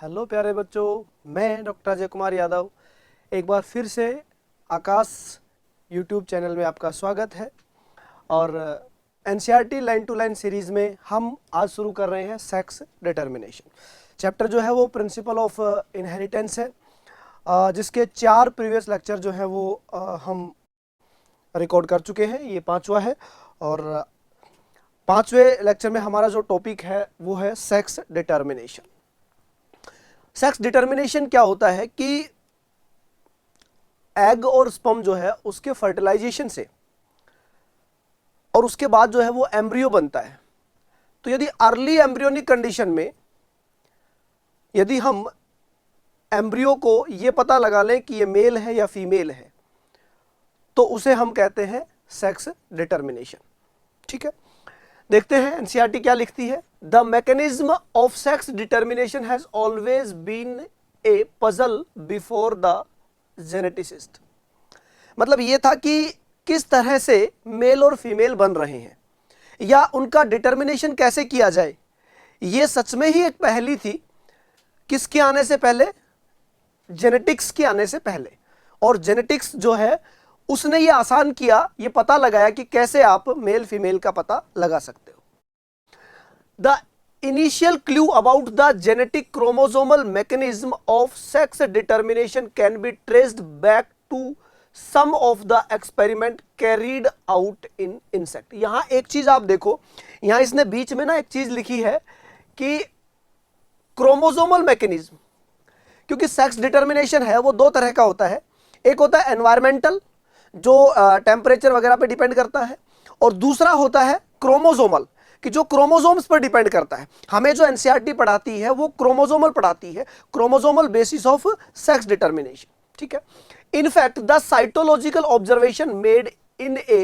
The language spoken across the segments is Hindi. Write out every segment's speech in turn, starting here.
हेलो प्यारे बच्चों, मैं डॉक्टर अजय कुमार यादव एक बार फिर से आकाश यूट्यूब चैनल में आपका स्वागत है। और NCERT line to line series में हम आज शुरू कर रहे हैं सेक्स डिटर्मिनेशन। चैप्टर जो है वो प्रिंसिपल ऑफ इनहेरिटेंस है, जिसके 4 प्रीवियस लेक्चर जो है वो हम रिकॉर्ड कर चुके हैं। ये 5वां है और 5वें लेक्चर में हमारा जो टॉपिक है वो है सेक्स डिटर्मिनेशन। सेक्स डिटर्मिनेशन क्या होता है कि एग और स्पर्म जो है उसके फर्टिलाइजेशन से और उसके बाद जो है वो एम्ब्रियो बनता है। तो यदि अर्ली एम्ब्रियोनिक कंडीशन में यदि हम एम्ब्रियो को ये पता लगा लें कि ये मेल है या फीमेल है तो उसे हम कहते हैं सेक्स डिटर्मिनेशन। ठीक है, देखते हैं एनसीईआरटी क्या लिखती है। The mechanism of sex determination has always been a puzzle before the geneticist. मतलब ये था कि किस तरह से मेल और फीमेल बन रहे हैं या उनका डिटर्मिनेशन कैसे किया जाए, ये सच में ही एक पहेली थी। किसके आने से पहले? जेनेटिक्स के आने से पहले। और जेनेटिक्स जो है उसने ये आसान किया, ये पता लगाया कि कैसे आप मेल फीमेल का पता लगा सकते हो। The initial clue about the genetic chromosomal mechanism of sex determination can be traced back to some of the experiment carried out in insect. यहां एक चीज आप देखो, यहां इसने बीच में ना एक चीज लिखी है कि क्रोमोसोमल मैकेनिज्म, क्योंकि सेक्स डिटर्मिनेशन है वो 2 तरह का होता है। एक होता है एनवायरमेंटल, जो टेम्परेचर वगैरह पे डिपेंड करता है, और दूसरा होता है क्रोमोसोमल, कि जो क्रोमोसोम्स पर डिपेंड करता है। हमें जो एनसीईआरटी पढ़ाती है वो क्रोमोसोमल पढ़ाती है, chromosomal basis of sex determination. ठीक है, in fact the cytological observation made in a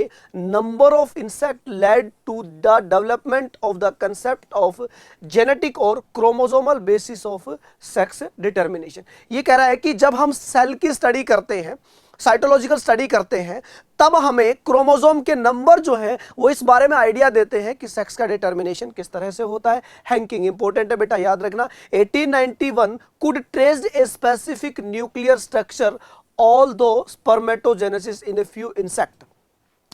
number of insect led to the development of the concept of genetic or chromosomal basis of sex determination। ये कह रहा है कि जब हम सेल की स्टडी करते हैं, साइटोलॉजिकल स्टडी करते हैं, तब हमें क्रोमोसोम के नंबर जो है वो इस बारे में आइडिया देते हैं कि सेक्स का डिटर्मिनेशन किस तरह से होता है। हैंकिंग इंपॉर्टेंट है बेटा, याद रखना। 1891 could trace a specific nuclear structure although spermatogenesis in a few insect।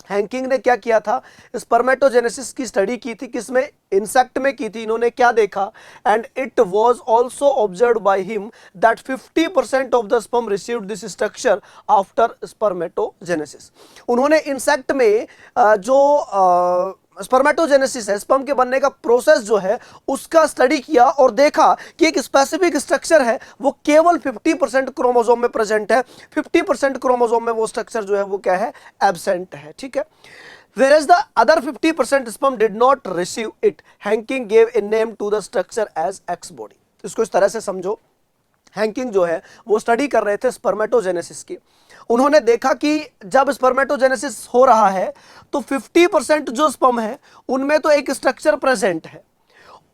Henking ने क्या किया था? स्पर्मेटोजेनेसिस की स्टडी की थी। किसमें? इंसेक्ट में की थी। इन्होंने क्या देखा? And it was also observed by him that 50% of the sperm received this structure after spermatogenesis. उन्होंने इंसेक्ट में जो स्पर्मेटोजेनेसिस है, स्पर्म के बनने का प्रोसेस जो है उसका स्टडी किया और देखा कि एक स्पेसिफिक स्ट्रक्चर है वो केवल 50% क्रोमोसोम में प्रेजेंट है। 50% क्रोमोसोम में वो स्ट्रक्चर जो है वो क्या है? एब्सेंट है। ठीक है, whereas the other 50% sperm did not receive it, Hanking gave a name to the structure as X body। इसको इस तरह से समझो, हैंकिंग जो है वो स्टडी कर रहे थे स्पर्मेटोजेनेसिस की। उन्होंने देखा कि जब स्पर्मेटोजेनेसिस हो रहा है तो 50% जो स्पर्म है उनमें तो एक स्ट्रक्चर प्रेजेंट है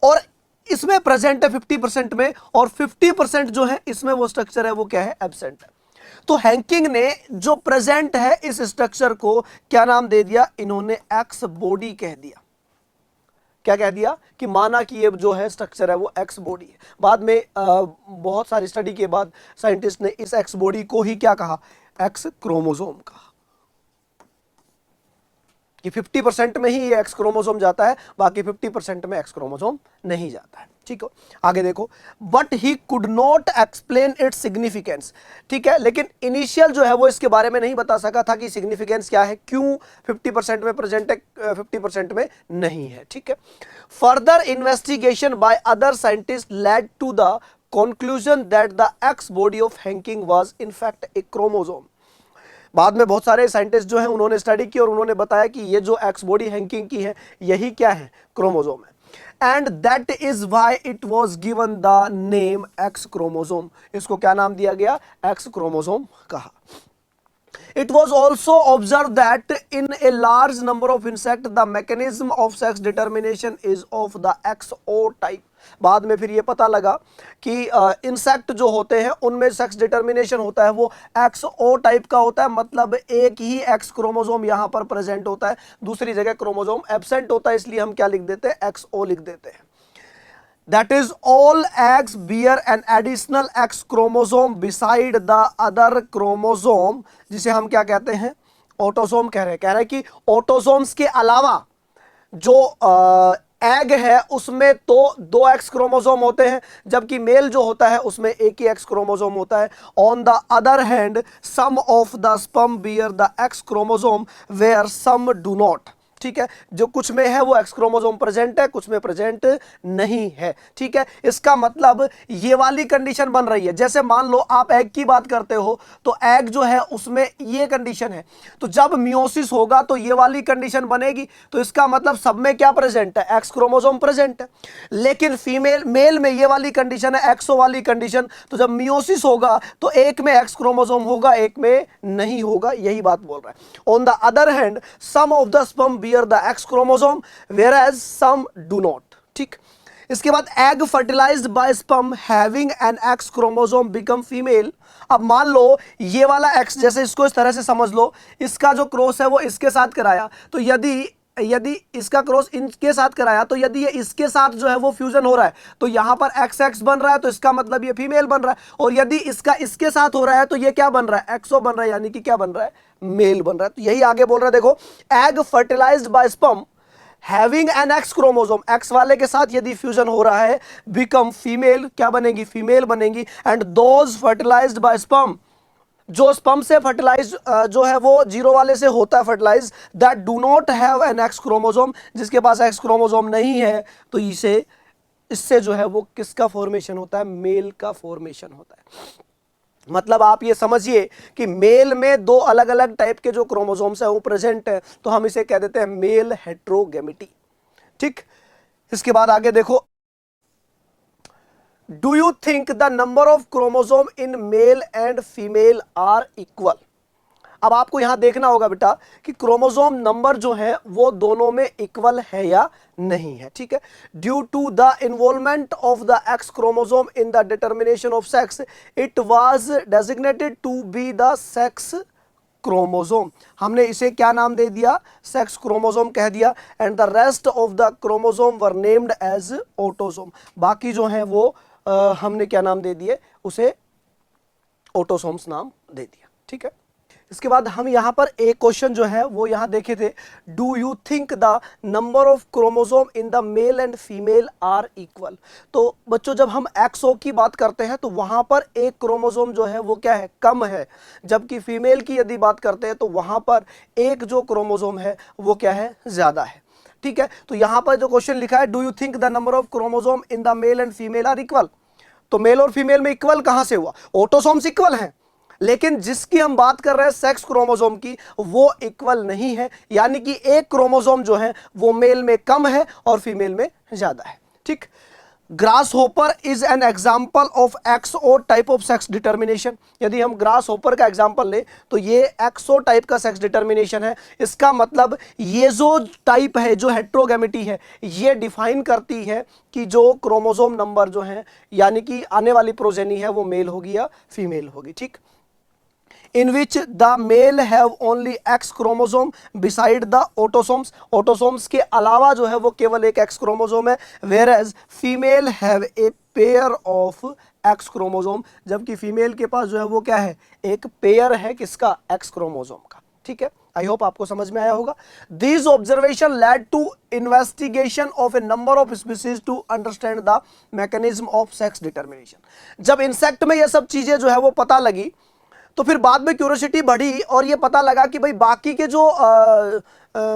और इसमें प्रेजेंट है 50% में, और 50% जो है इसमें वो स्ट्रक्चर है वो क्या है? एब्सेंट है। तो हैंकिंग ने जो प्रेजेंट है इस स्ट्रक्चर को क्या नाम दे दिया? इन्होंने एक्स बॉडी कह दिया। क्या कह दिया? कि माना कि ये जो है स्ट्रक्चर है वो एक्स बॉडी है। बाद में बहुत सारी स्टडी के बाद साइंटिस्ट ने इस एक्स बॉडी को ही क्या कहा? एक्स क्रोमोसोम कहा। कि 50% में ही ये एक्स क्रोमोसोम जाता है, बाकी 50% में एक्स क्रोमोसोम नहीं जाता है। ठीक है, आगे देखो। But he could not explain its significance. ठीक है, लेकिन इनिशियल जो है वो इसके बारे में नहीं बता सका था कि सिग्निफिकेंस क्या है, क्यों 50% में प्रेजेंट है, 50% में नहीं है। ठीक है, further investigation by other scientist led to the conclusion that the X body of Henking was in fact a chromosome. बाद में बहुत सारे साइंटिस्ट जो हैं उन्होंने स्टडी की और उन्होंने बताया कि ये जो एक्स बॉडी हैंकिंग की है यही क्या है? क्रोमोसोम है। And that is why it was given the name x chromosome. इसको क्या नाम दिया गया? एक्स क्रोमोसोम कहा। It was also observed that in a large number of insects the mechanism of sex determination is of the XO type। बाद में फिर ये पता लगा कि इंसेक्ट जो होते हैं उनमें सेक्स डिटर्मिनेशन होता है वो XO टाइप का होता है। मतलब एक ही एक्स क्रोमोसोम यहाँ पर प्रेजेंट होता है, दूसरी जगह क्रोमोसोम एब्सेंट होता है, इसलिए हम क्या लिख देते हैं? XO लिख देते हैं। That is, all eggs bear an additional X chromosome beside the other chromosome, जिसे हम क्या कहते हैं, ऑटोसोम कह रहे हैं कि ऑटोसोम्स के अलावा जो एग है उसमें तो 2 एक्स क्रोमोसोम होते हैं, जबकि मेल जो होता है उसमें एक ही एक्स क्रोमोसोम होता है. On the other hand some of the sperm bear the X chromosome where some do not. ठीक है, जो कुछ में है वो एक्स क्रोमोसोम प्रेजेंट है, कुछ में प्रेजेंट नहीं है. ठीक है, इसका मतलब ये वाली कंडीशन बन रही है. जैसे मान लो आप एग की बात करते हो तो एग जो है उसमें ये कंडीशन है, तो जब मियोसिस होगा तो ये वाली कंडीशन बनेगी. तो इसका मतलब सब में क्या प्रेजेंट है, एक्स क्रोमोसोम प्रेजेंट है. लेकिन फीमेल मेल में ये वाली कंडीशन है, एक्सो वाली कंडीशन. तो जब मियोसिस होगा तो एक में एक्स क्रोमोसोम होगा, एक में नहीं होगा. यही बात बोल रहा है. On the other hand some of the sperm bear the X chromosome whereas some do not. ठीक, इसके बाद egg fertilized by sperm having an X chromosome become female. अब मान लो ये वाला X, जैसे इसको इस तरह से समझ लो, इसका जो क्रॉस है वो इसके साथ कराया, तो यदि इसका क्रॉस इनके साथ कराया, तो यदि ये इसके साथ जो है वो फ्यूजन हो रहा है तो यहां पर XX बन रहा है, तो इसका मतलब ये फीमेल बन रहा है. और यदि इसका इसके साथ हो रहा है तो ये क्या बन रहा है, एक्सो बन रहा है, यानी कि क्या बन रहा है, मेल बन रहा है. तो यही आगे बोल रहा है, देखो, egg fertilised by sperm having an X chromosome, X वाले के साथ यदि फ्यूजन हो रहा है, बिकम फीमेल, क्या बनेगी, फीमेल बनेगी. And those fertilised by sperm, जो स्पर्म से फर्टिलाइज जो है वो जीरो वाले से होता है fertilise, that do not have an X chromosome, जिसके पास एक्स क्रोमोसोम नहीं है, तो इससे जो है वो किसका फॉर्मेशन होता है, मेल का फॉर्मेशन होता है. मतलब आप ये समझिए कि मेल में 2 अलग अलग टाइप के जो क्रोमोसोम्स है वो प्रेजेंट है, तो हम इसे कह देते हैं मेल हेट्रोगेमिटी. ठीक, इसके बाद आगे देखो, do you think the number of chromosome in male and female are equal. अब आपको यहां देखना होगा बेटा कि क्रोमोसोम नंबर जो है वो दोनों में इक्वल है या नहीं है. ठीक है, due to the involvement of the X chromosome in the determination of sex, it was designated to be the sex chromosome. हमने इसे क्या नाम दे दिया, सेक्स क्रोमोसोम कह दिया. And the rest of the chromosome were named as autosome. बाकी जो है वो हमने क्या नाम दे दिए, उसे ऑटोसोम्स नाम दे दिया. ठीक है, इसके बाद हम यहां पर एक क्वेश्चन जो है वो यहां देखे थे, do you think the number of chromosome in the male and female are equal. तो बच्चों जब हम एक्सओ की बात करते हैं तो वहां पर एक क्रोमोसोम जो है वो क्या है, कम है, जबकि फीमेल की यदि बात करते हैं तो वहां पर एक जो क्रोमोसोम है वो क्या है, ज्यादा है. ठीक है, तो यहां पर जो क्वेश्चन लिखा है, do you think the number of chromosome in the male and female are equal, तो मेल और फीमेल में इक्वल कहां से हुआ, ऑटोसोम्स इक्वल हैं, लेकिन जिसकी हम बात कर रहे हैं सेक्स क्रोमोसोम की, वो इक्वल नहीं है. यानी कि एक क्रोमोसोम जो है वो मेल में कम है और फीमेल में ज्यादा है. ठीक, grass hopper is an example of XO type of sex determination. यदि हम ग्रास होपर का एग्जाम्पल लें तो ये एक्सओ टाइप का सेक्स डिटर्मिनेशन है. इसका मतलब ये जो टाइप है, जो हेट्रोगेमिटी है, ये डिफाइन करती है कि जो क्रोमोसोम नंबर जो है, यानी कि आने वाली प्रोजेनी है, वो मेल होगी या फीमेल होगी. ठीक, in which the male have only X chromosome beside the autosomes. autosomes के अलावा जो है वो केवल एक X क्रोमोसोम है, whereas female have a pair of X chromosome, जबकि फीमेल के पास जो है वो क्या है, एक पेयर है किसका, X क्रोमोसोम का. ठीक है, आई होप आपको समझ में आया होगा. These observation led to investigation of a number of species to understand the mechanism of sex determination. जब इंसेक्ट में ये सब चीजें जो है वो पता लगी तो फिर बाद में क्यूरियोसिटी बढ़ी और ये पता लगा कि भाई बाकी के जो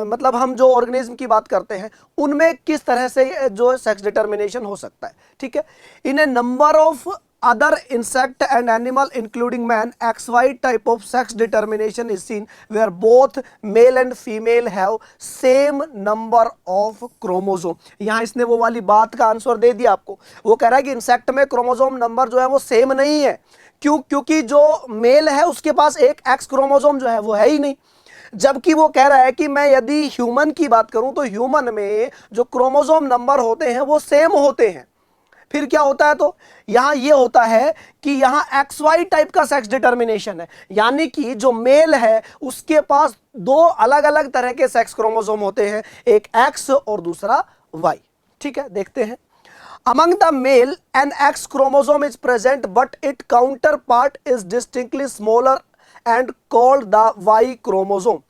मतलब हम जो ऑर्गेनिज्म की बात करते हैं उनमें किस तरह से जो सेक्स डिटर्मिनेशन हो सकता है. ठीक है, in a number of other insect and animal including man, XY type of sex determination is seen where both male and female have same number of chromosome. यहाँ इसने वो वाली बात का आंसर दे दिया आपको. वो कह रहा है कि इंसेक्ट में क्रोमोसोम नंबर जो है वो सेम नहीं है. क्यों, क्योंकि जो मेल है उसके पास एक एक्स क्रोमोसोम जो है वो है ही नहीं. जबकि वो कह रहा है कि मैं यदि ह्यूमन की बात करूं तो ह्यूमन में जो क्रोमोसोम नंबर होते हैं वो सेम होते हैं. फिर क्या होता है, तो यहां ये होता है कि यहां XY टाइप का सेक्स डिटर्मिनेशन है, यानी कि जो मेल है उसके पास 2 अलग अलग तरह के सेक्स क्रोमोसोम होते हैं, एक X और दूसरा Y. ठीक है, देखते हैं. Among the male, an X chromosome is present, but its counterpart is distinctly smaller and called the Y chromosome.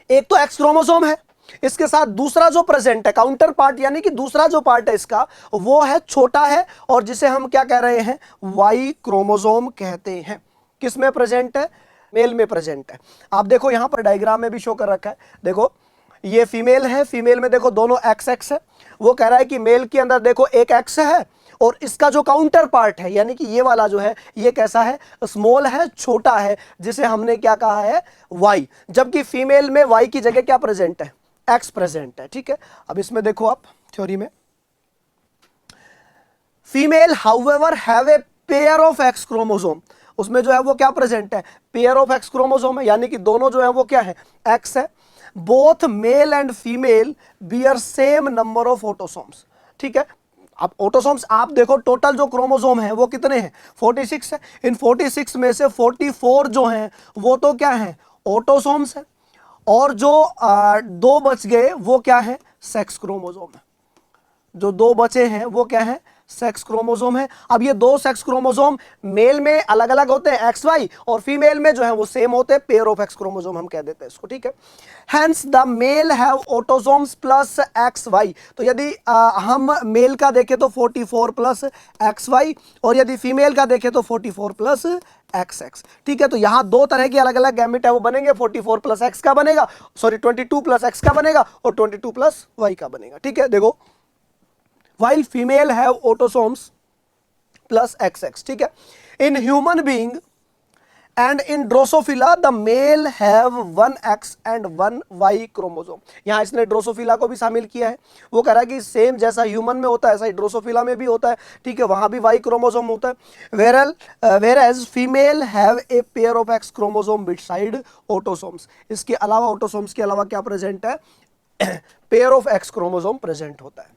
एक तो X क्रोमोसोम है, इसके साथ दूसरा जो प्रेजेंट है काउंटर पार्ट, यानी कि दूसरा जो पार्ट है इसका वो है छोटा है, और जिसे हम क्या कह रहे हैं, वाई क्रोमोसोम कहते हैं। किस में प्रेजेंट है, मेल में प्रेजेंट है। आप देखो यहां पर डायग्राम में भी शो कर रखा है, देखो ये फीमेल है, फीमेल में देखो दोनों एक्स एक्स है। वो कह रहा है कि मेल के अंदर देखो एक एक्स है, और इसका जो काउंटर पार्ट है यानी कि ये वाला जो है ये कैसा है, स्मॉल है, छोटा है, जिसे हमने क्या कहा है, वाई। जबकि फीमेल में वाई की जगह क्या प्रेजेंट है, एक्स प्रेजेंट है। ठीक है, अब इसमें देखो आप थ्योरी में, female however have a pair of x chromosome, उसमें जो है वो क्या प्रेजेंट है, पेयर ऑफ एक्स क्रोमोसोम है, यानी कि दोनों जो है वो क्या है, एक्स है। Both male and female bear same number of autosomes. ठीक है, अब ऑटोसोम्स आप देखो, टोटल जो क्रोमोसोम है वो कितने हैं, 46 है। इन 46 में से 44 जो हैं वो तो क्या है, ऑटोसोम्स है, और जो 2 बच गए वो क्या है, सेक्स क्रोमोसोम है। जो 2 बचे हैं वो क्या है, सेक्स क्रोमोसोम है। अब ये 2 सेक्स क्रोमोसोम मेल में अलग अलग होते हैं एक्स वाई, और फीमेल में जो है वो सेम होते हैं, पेयर ऑफ एक्स क्रोमोसोम हम कह देते हैं इसको। ठीक है, hence the male have autosomes plus X Y. तो यदि हम मेल का देखें तो 44 प्लस एक्स वाई, और यदि फीमेल का देखें तो 44 प्लस एक्स एक्स। ठीक है, तो यहां 2 तरह के अलग अलग गैमेट है वो बनेंगे, 44 प्लस एक्स का बनेगा, सॉरी 22 प्लस एक्स का बनेगा, और 22 प्लस वाई का बनेगा। ठीक है, देखो while female have autosomes plus XX। ठीक है, in human being and in Drosophila the male have 1X and 1Y chromosome। यहाँ इसने ड्रोसोफिला को भी शामिल किया है। वो कह रहा है कि सेम जैसा ह्यूमन में होता है ऐसा ही ड्रोसोफिला में भी होता है। ठीक है, वहाँ भी Y क्रोमोसोम होता है। whereas female have a pair of X chromosome beside autosomes। इसके अलावा ऑटोसोम्स के अलावा क्या प्रेजेंट है, pair of X chromosome present होता है।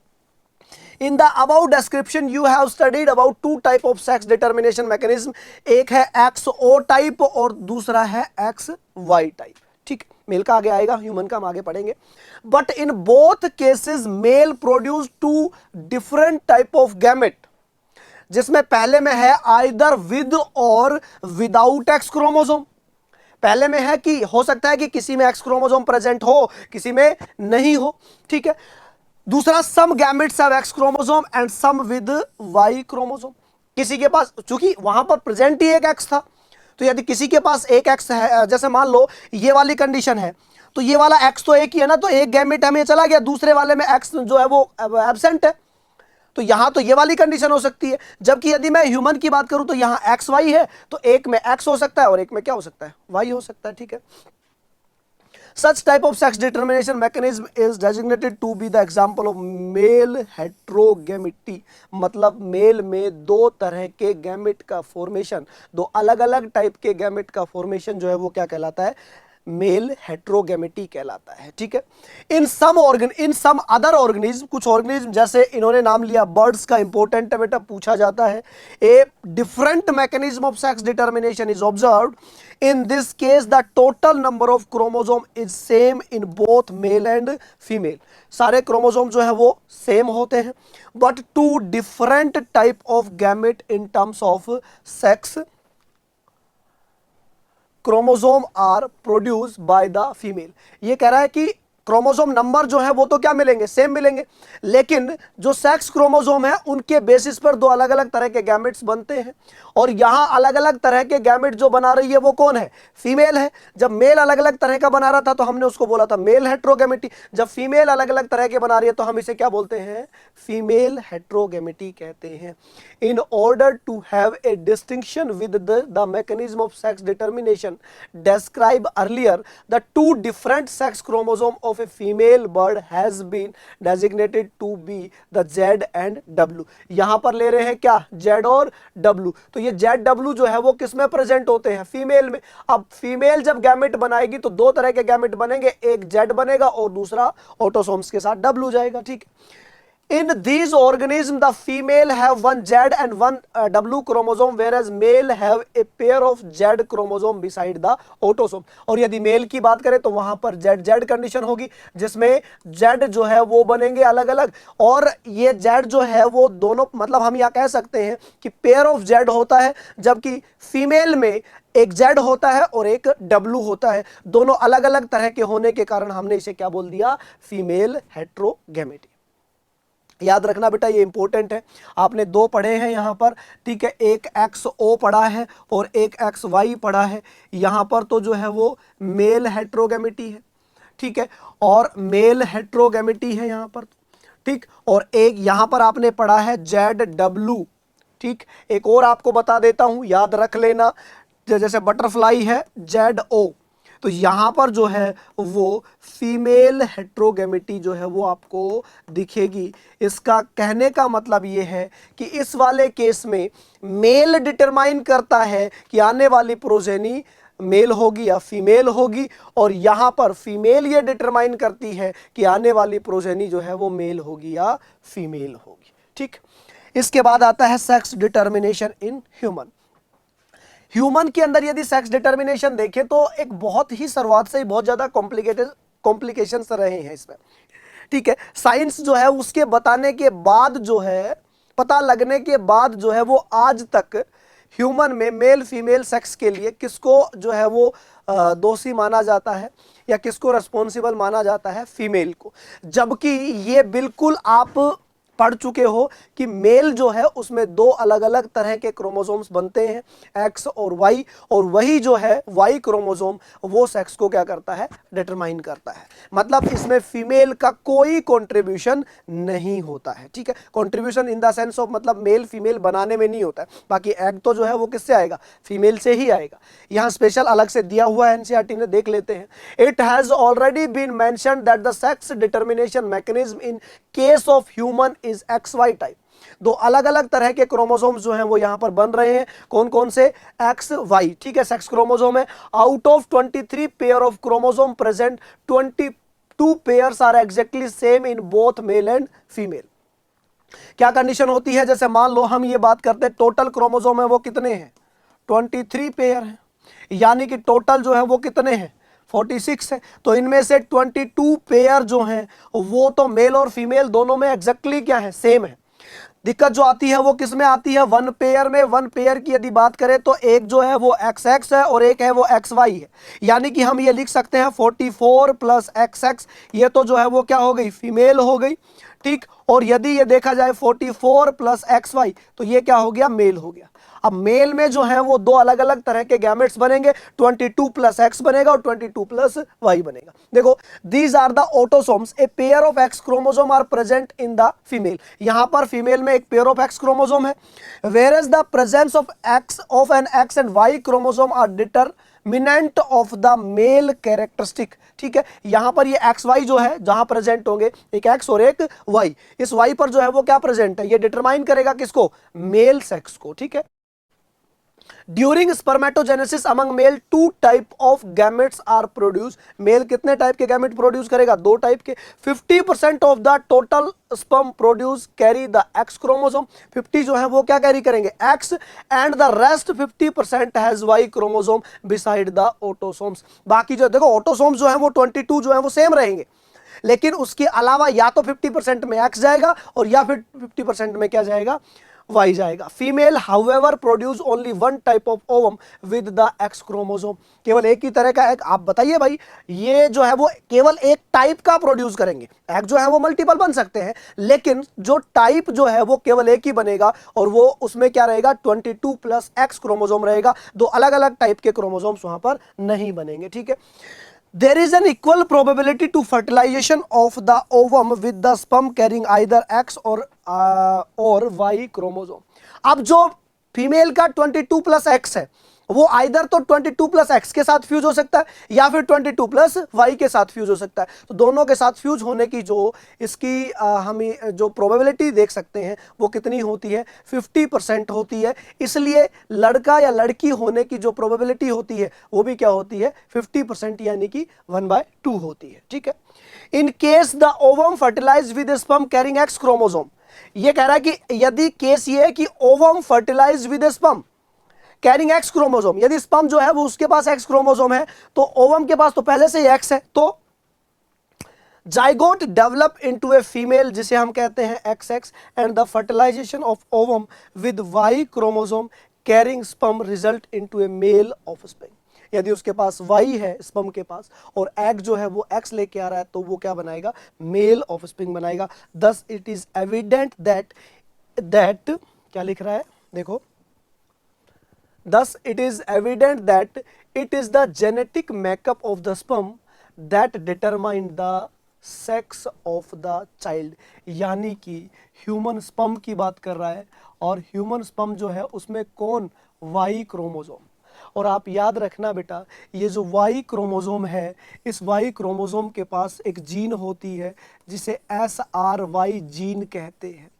In the above description you have studied about 2 type of sex determination mechanism। एक है XO टाइप और दूसरा है XY टाइप। ठीक, मेल का आगे आएगा, ह्यूमन का हम आगे पढ़ेंगे। But in both cases male produce 2 different type of gamete, जिसमें पहले में है आइदर विद और विदाउट एक्स क्रोमोसोम। पहले में है कि हो सकता है कि किसी में एक्स क्रोमोसोम प्रेजेंट हो, किसी में नहीं हो। ठीक है, दूसरा some gametes have X chromosome and some with Y chromosome. किसी के पास, चूंकि वहां पर प्रेजेंट ही एक एक्स था, तो यदि किसी के पास एक एक्स है, जैसे मान लो ये वाली कंडीशन है, तो ये वाला एक्स तो एक ही है ना, तो एक गैमेट हमें चला गया, दूसरे वाले में एक्स जो है वो एब्सेंट है, तो यहां तो ये वाली कंडीशन हो सकती है। जबकि यदि मैं ह्यूमन की बात करूं तो यहां एक्स वाई है, तो एक में एक्स हो सकता है और एक में क्या हो सकता है, वाई हो सकता है। ठीक है, such type of sex determination mechanism is designated to be the example of male heterogamity। मतलब मेल में 2 तरह के गैमेट का फॉर्मेशन, 2 अलग अलग टाइप के गैमेट का फॉर्मेशन जो है वो क्या कहलाता है, मेल हेट्रोगेमिटी कहलाता है। ठीक है, इन सम अदर ऑर्गेनिज्म, कुछ ऑर्गेनिज्म जैसे इन्होंने नाम लिया बर्ड्स का, इंपॉर्टेंट है बेटा, पूछा जाता है। A different mechanism of sex determination is observed. In this case the total number of chromosome is same in both male and female. सारे क्रोमोसोम जो है वो सेम होते हैं, but 2 different type of gamete in terms of sex chromosome are produce by the female. ये कह रहा है कि क्रोमोसोम नंबर जो है वो तो क्या मिलेंगे, सेम मिलेंगे, लेकिन जो सेक्स क्रोमोसोम है उनके बेसिस पर 2 अलग अलग तरह के गैमेट्स बनते हैं। और यहां अलग अलग तरह के गैमेट जो बना रही है वो कौन है, फीमेल है। जब मेल अलग अलग तरह का बना रहा था तो हमने उसको बोला था मेल हेट्रोगेमिटी। जब फीमेल अलग अलग तरह के बना रही है तो हम इसे क्या बोलते हैं, फीमेल हेट्रोगेमिटी कहते हैं। In order to have a distinction with the mechanism of sex determination described earlier, the 2 different sex chromosome of a female bird has been designated to be the Z and W। यहां पर ले रहे हैं क्या, Z और W। तो ये ZW जो है वो किस में प्रेजेंट होते हैं, फीमेल में। अब फीमेल जब गैमेट बनाएगी तो 2 तरह के गैमेट बनेंगे, एक Z बनेगा और दूसरा ऑटोसोम्स के साथ W जाएगा। ठीक है, In these organisms, the female have one Z and one W chromosome, whereas male have a pair of Z chromosome beside the autosome. और यदि मेल की बात करें तो वहां पर Z कंडीशन होगी, जिसमें Z जो है वो बनेंगे अलग अलग, और ये Z जो है वो दोनों, मतलब हम यह कह सकते हैं कि पेयर ऑफ Z होता है, जबकि फीमेल में एक Z होता है और एक W होता है। दोनों अलग अलग तरह के होने के कारण हमने इसे क्या बोल दिया, फीमेल हेट्रोगैमेटी। याद रखना बेटा, ये इंपॉर्टेंट है। आपने दो पढ़े हैं यहाँ पर, ठीक है, एक XO पढ़ा है और एक XY पढ़ा है। यहाँ पर तो जो है वो मेल हेट्रोगैमेटी है, ठीक है, और मेल हेट्रोगैमेटी है यहाँ पर, ठीक। और एक यहाँ पर आपने पढ़ा है ZW, ठीक। एक और आपको बता देता हूँ, याद रख लेना, जैसे बटरफ्लाई है ZO, तो यहां पर जो है वो फीमेल हेट्रोगैमेटी जो है वो आपको दिखेगी। इसका कहने का मतलब ये है कि इस वाले केस में मेल डिटरमाइन करता है कि आने वाली प्रोजेनी मेल होगी या फीमेल होगी, और यहां पर फीमेल ये डिटरमाइन करती है कि आने वाली प्रोजेनी जो है वो मेल होगी या फीमेल होगी, ठीक। इसके बाद आता है sex determination in human. Human के अंदर यदि सेक्स डिटर्मिनेशन देखें तो एक बहुत ही शुरुआत से ही बहुत ज्यादा कॉम्प्लिकेशंस रहे हैं इसमें, ठीक है। साइंस जो है उसके बताने के बाद जो है, पता लगने के बाद जो है वो आज तक ह्यूमन में मेल फीमेल सेक्स के लिए किसको जो है वो दोषी माना जाता है या किसको रेस्पॉन्सिबल माना जाता है, फीमेल को। जबकि ये बिल्कुल आप पढ़ चुके हो कि मेल जो है उसमें दो अलग अलग तरह के क्रोमोसोम्स बनते हैं, X और Y, और वही जो है Y क्रोमोसोम वो सेक्स को क्या करता है, डिटरमाइन करता है। मतलब इसमें फीमेल का कोई कंट्रीब्यूशन नहीं होता है, ठीक है। Contribution in the sense of मतलब मेल फीमेल बनाने में नहीं होता है, बाकी एग तो जो है वो किससे आएगा, फीमेल से ही आएगा। यहाँ स्पेशल अलग से दिया हुआ है NCERT ने, देख लेते हैं। It has already been mentioned that the sex determination mechanism in case of human is XY type. दो अलग अलग तरह के क्रोमोसोम्स जो हैं वो यहां पर बन रहे हैं, कौन कौन से, XY, ठीक है, सेक्स क्रोमोसोम है। Out of 23 pair of chromosome present, 22 pairs are exactly same in both male and female. क्या कंडीशन होती है, जैसे मान लो हम ये बात करते हैं टोटल क्रोमोसोम है वो कितने हैं, 23 पेयर हैं, यानी कि टोटल जो है वो कितने हैं, 46 है। तो इनमें से 22 पेयर जो हैं वो तो मेल और फीमेल दोनों में एग्जैक्टली क्या है, सेम है। दिक्कत जो आती है वो किस में आती है, वन पेयर में। वन पेयर की यदि बात करें तो एक जो है वो XX है और एक है वो XY है, यानी कि हम ये लिख सकते हैं 44 प्लस XX, ये तो जो है वो क्या हो गई, फीमेल हो गई, ठीक। और यदि ये देखा जाए 44 प्लस XY तो ये क्या हो गया, मेल हो गया। अब मेल में जो है वो दो अलग अलग तरह के गैमेट्स बनेंगे, 22 प्लस X बनेगा और 22 प्लस Y बनेगा। देखो, these are the autosomes, a pair of X chromosome are present in the female. यहां पर फीमेल में एक पेयर ऑफ X क्रोमोसोम है, whereas the presence of an X and Y chromosome are determinant of the male characteristic, ठीक है। यहां पर ये XY जो है जहां प्रेजेंट होंगे, एक X और एक Y, इस Y पर जो है वो क्या प्रेजेंट है, ये डिटरमाइन करेगा किसको, मेल सेक्स को, ठीक है। During spermatogenesis among male 2 type of gametes are produce. Male कितने टाइप के गैमेट प्रोड्यूस करेगा, 2 टाइप के। 50% of the total sperm produce carry the X chromosome, 50 जो है वो क्या कैरी करेंगे, X, and the rest 50% has Y chromosome beside the autosomes. बाकी जो देखो ऑटोसोम्स जो है वो 22 जो है वो सेम रहेंगे, लेकिन उसके अलावा या तो 50% में X जाएगा और या फिर 50% में क्या जाएगा, Y जाएगा। Female however produce only one type of ovum with the X chromosome, केवल एक ही तरह का एग। आप बताइए भाई, ये जो है वो केवल एक टाइप का प्रोड्यूस करेंगे। एग जो है वो मल्टीपल बन सकते हैं, लेकिन जो टाइप जो है वो केवल एक ही बनेगा, और वो उसमें क्या रहेगा, 22 प्लस X क्रोमोसोम रहेगा। दो अलग अलग टाइप के क्रोमोसोम्स वहां पर नहीं बनेंगे, ठीक है। There is an equal probability to fertilization of the ovum with the sperm carrying either X or Y chromosome. अब जो फीमेल का 22 प्लस X है वो आइदर तो 22 प्लस X के साथ फ्यूज हो सकता है या फिर 22 प्लस Y के साथ फ्यूज हो सकता है। तो दोनों के साथ फ्यूज होने की जो इसकी हम जो प्रोबेबिलिटी देख सकते हैं वो कितनी होती है, 50% होती है। इसलिए लड़का या लड़की होने की जो प्रोबेबिलिटी होती है वो भी क्या होती है, 50%, यानी कि 1/2 होती है, ठीक है। In case the ovum fertilise with sperm carrying X chromosome. ये कह रहा है कि यदि केस ये है कि ovum fertilise with sperm carrying X chromosome, यदि स्पर्म जो है वो उसके पास एक्स क्रोमोसोम है, तो ओवम के पास तो पहले से ही एक्स है, तो zygote develop into a female जिसे हम कहते हैं XX, and the fertilisation of ovum with Y chromosome carrying sperm result into a male offspring. यदि उसके पास Y है स्पर्म के पास और एग जो है वो X लेके आ रहा है, तो वो क्या बनाएगा, मेल ऑफस्प्रिंग बनाएगा। Thus it is evident that क्या लिख रहा है देखो, thus it is evident that it is the genetic makeup of the sperm that determine the sex of the child। यानी कि ह्यूमन स्पर्म की बात कर रहा है, और ह्यूमन स्पर्म जो है उसमें कौन, Y क्रोमोसोम। और आप याद रखना बेटा, ये जो Y क्रोमोसोम है, इस Y क्रोमोसोम के पास एक जीन होती है जिसे SRY जीन कहते हैं,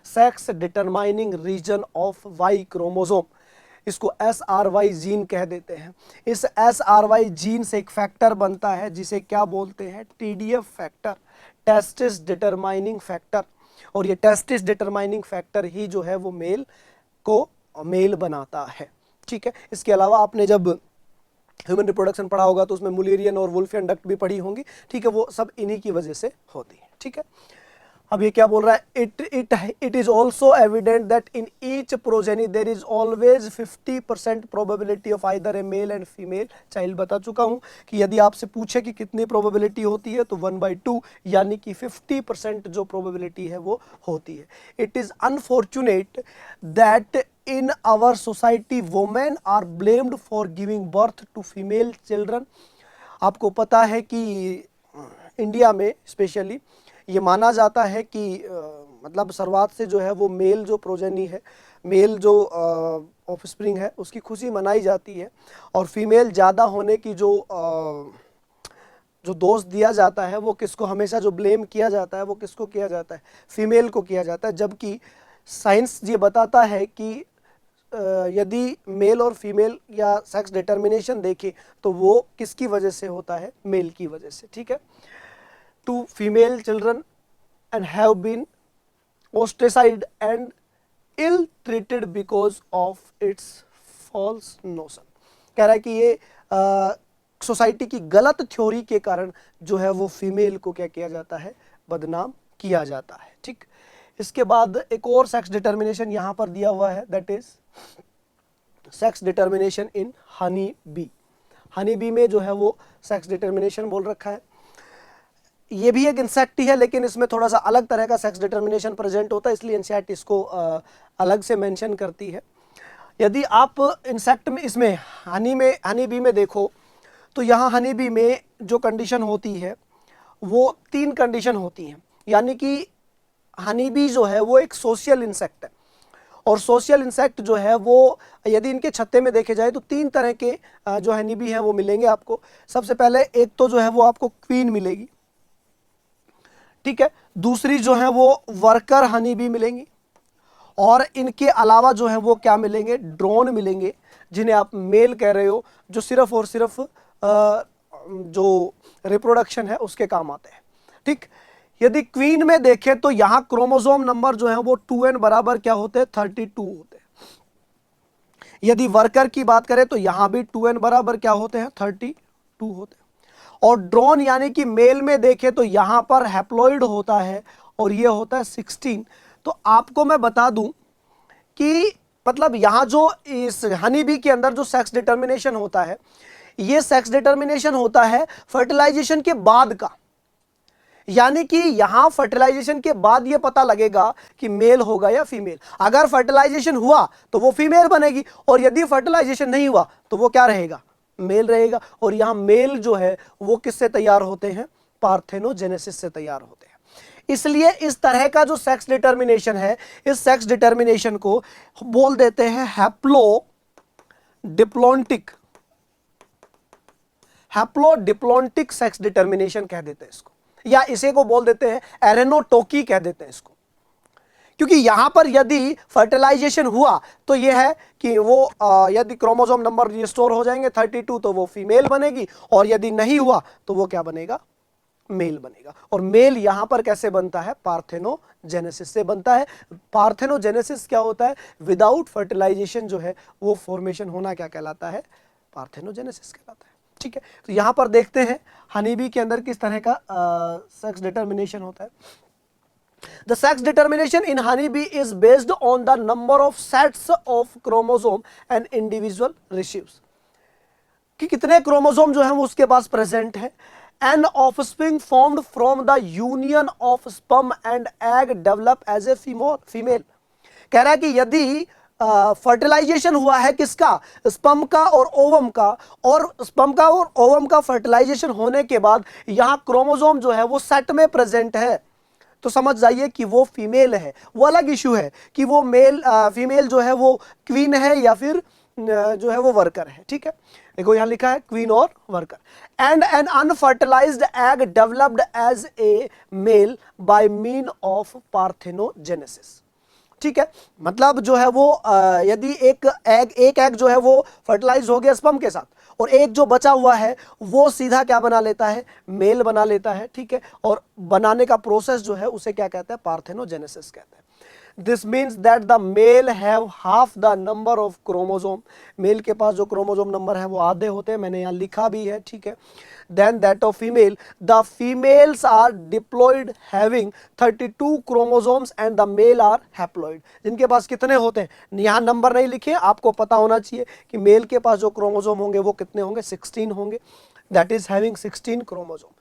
sex determining reason of Y chromosome. इसको SRY जीन कह देते हैं। इस SRY जीन से एक फैक्टर बनता है जिसे क्या बोलते हैं, TDF factor, testis determining factor. और ये टेस्टिस डिटरमाइनिंग फैक्टर ही जो है वो मेल को मेल बनाता है। ठीक है, इसके अलावा आपने जब ह्यूमन रिप्रोडक्शन पढ़ा होगा तो उसमें मुलेरियन और वुल्फियन डक्ट भी पढ़ी होंगी। ठीक है, वो सब इन्हीं की वजह से होती है। ठीक है, अब ये क्या बोल रहा है, it is also evident that in each progeny there is always 50% probability of either A mail and female child. बता चुका हूं कि यदि आपसे पूछे कि कितनी प्रोबेबिलिटी होती है तो 1/2, यानी कि 50% जो प्रोबेबिलिटी है वो होती है। It is unfortunate that in our society women are blamed for giving birth to female children. आपको पता है कि इंडिया में स्पेशली ये माना जाता है कि मतलब शुरुआत से जो है वो मेल जो प्रोजेनी है, मेल जो ऑफस्प्रिंग है, उसकी खुशी मनाई जाती है, और फीमेल ज़्यादा होने की जो दोष दिया जाता है वो किसको, हमेशा जो ब्लेम किया जाता है वो किसको किया जाता है, फीमेल को किया जाता है। जबकि साइंस ये बताता है कि यदि मेल और फीमेल या सेक्स डिटर्मिनेशन देखें तो वो किसकी वजह से होता है, मेल की वजह से। ठीक है, to female children and have been ostracized and ill treated because of its false notion। कह रहा है कि ये सोसाइटी की गलत थ्योरी के कारण जो है वो फीमेल को क्या किया जाता है, बदनाम किया जाता है। ठीक, इसके बाद एक और सेक्स डिटर्मिनेशन यहाँ पर दिया हुआ है, that is sex determination in honey bee. Honey bee में जो है वो सेक्स डिटर्मिनेशन बोल रखा है। ये भी एक इंसेक्ट ही है, लेकिन इसमें थोड़ा सा अलग तरह का सेक्स डिटर्मिनेशन प्रेजेंट होता है, इसलिए इंसेक्ट इसको अलग से मेंशन करती है। यदि आप इंसेक्ट में, इसमें हनी बी में देखो तो यहाँ हनी बी में जो कंडीशन होती है वो 3 कंडीशन होती हैं। यानी कि हनी बी जो है वो एक सोशल इंसेक्ट है, और सोशल इंसेक्ट जो है वो यदि इनके छत्ते में देखे जाए तो 3 तरह के जो हनी बी हैं वो मिलेंगे आपको। सबसे पहले एक तो जो है वो आपको क्वीन मिलेगी, ठीक है, दूसरी जो है वो वर्कर हनी बी मिलेंगी, और इनके अलावा जो है वो क्या मिलेंगे, ड्रोन मिलेंगे, जिन्हें आप मेल कह रहे हो, जो सिर्फ और सिर्फ जो रिप्रोडक्शन है उसके काम आते हैं। ठीक, यदि क्वीन में देखें तो यहाँ क्रोमोसोम नंबर जो है वो 2n बराबर क्या होते हैं, 32 होते हैं। यदि वर्कर की बात करें तो यहाँ भी 2n बराबर क्या होते हैं, 32 होते हैं। और ड्रोन यानी कि मेल में देखें तो यहाँ पर हैप्लॉइड होता है और ये होता है 16। तो आपको मैं बता दूं कि मतलब यहाँ जो इस हनी बी के अंदर जो सेक्स डिटर्मिनेशन होता है, ये सेक्स डिटर्मिनेशन होता है फर्टिलाइजेशन के बाद का। यानी कि यहां फर्टिलाइजेशन के बाद ये पता लगेगा कि मेल होगा या फीमेल। अगर फर्टिलाइजेशन हुआ तो वो फीमेल बनेगी, और यदि फर्टिलाइजेशन नहीं हुआ तो वो क्या रहेगा, मेल रहेगा। और यहां मेल जो है वो किससे तैयार होते हैं, पार्थेनोजेनेसिस से तैयार होते हैं। इसलिए इस तरह का जो सेक्स डिटर्मिनेशन है, इस सेक्स डिटर्मिनेशन को बोल देते हैं हैप्लोडिप्लॉन्टिक सेक्स डिटर्मिनेशन कह देते हैं इसको, या इसे को बोल देते हैं एरेनोटोकी कह देते हैं इसको। क्योंकि यहां पर यदि फर्टिलाइजेशन हुआ तो यह है कि वो यदि क्रोमोसोम नंबर रिस्टोर हो जाएंगे 32 तो वो फीमेल बनेगी, और यदि नहीं हुआ तो वो क्या बनेगा, मेल बनेगा। और मेल यहां पर कैसे बनता है, पार्थेनोजेनेसिस से बनता है। पार्थेनोजेनेसिस क्या होता है, विदाउट फर्टिलाइजेशन जो है वो फॉर्मेशन होना क्या कहलाता है, पार्थेनोजेनेसिस कहलाता है। ठीक है, तो यहां पर देखते हैं हनी बी के अंदर किस तरह का सेक्स डिटर्मिनेशन होता है। The sex determination in honeybee is based on the number of sets of chromosome an individual receives, कि कितने क्रोमोसोम जो है वो उसके पास प्रेजेंट है। An offspring formed from the union of sperm and egg develop as a female। कह रहा है कि यदि फर्टिलाइजेशन हुआ है किसका, स्पर्म का और ओवम का, और स्पर्म का और ओवम का फर्टिलाइजेशन होने के बाद यहां क्रोमोसोम जो है वो सेट में प्रेजेंट है, तो समझ जाइए कि वो फीमेल है। वो अलग इशू है कि वो फीमेल जो है वो क्वीन है या फिर जो है वो वर्कर है। ठीक है, देखो यहां लिखा है क्वीन और worker. And an unfertilised egg developed as a male by mean of parthenogenesis. ठीक है, मतलब जो है वो यदि एक एग जो है वो फर्टिलाइज हो गया स्पर्म के साथ, और एक जो बचा हुआ है वो सीधा क्या बना लेता है, मेल बना लेता है। ठीक है, और बनाने का प्रोसेस जो है उसे क्या कहते हैं, पार्थेनोजेनेसिस कहते हैं। This means that the male have half the number of chromosome, male के पास जो क्रोमोसोम नंबर है वो आधे होते हैं, मैंने यहाँ लिखा भी है। ठीक है, then that of female, the females are diploid having 32 chromosomes and the male are haploid. जिनके पास कितने होते हैं, यहाँ नंबर नहीं लिखे, आपको पता होना चाहिए कि मेल के पास जो क्रोमोसोम होंगे वो कितने होंगे, 16 होंगे, that is having 16 chromosome.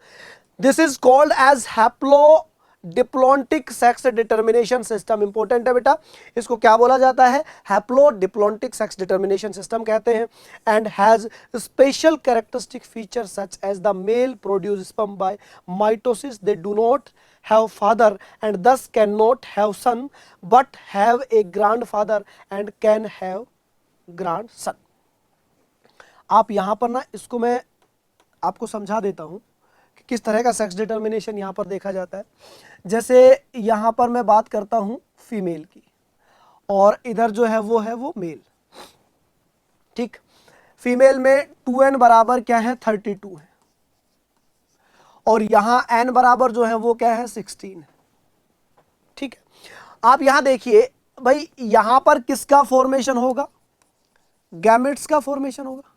This is called as haplo diplontic sex determination system. Important है बेटा, इसको क्या बोला जाता है, haplo diplontic sex determination system कहते हैं। And has special characteristic feature such as the male produce sperm by mitosis, they do not have father and thus cannot have son but have a grandfather and can have grandson। आप यहां पर ना इसको मैं आपको समझा देता हूं कि किस तरह का सेक्स डिटर्मिनेशन यहां पर देखा जाता है। जैसे यहां पर मैं बात करता हूं फीमेल की, और इधर जो है वो मेल। ठीक, फीमेल में 2n बराबर क्या है, 32 है, और यहां n बराबर जो है वो क्या है, 16 है। ठीक है, आप यहां देखिए भाई, यहां पर किसका फॉर्मेशन होगा, गैमेट्स का फॉर्मेशन होगा।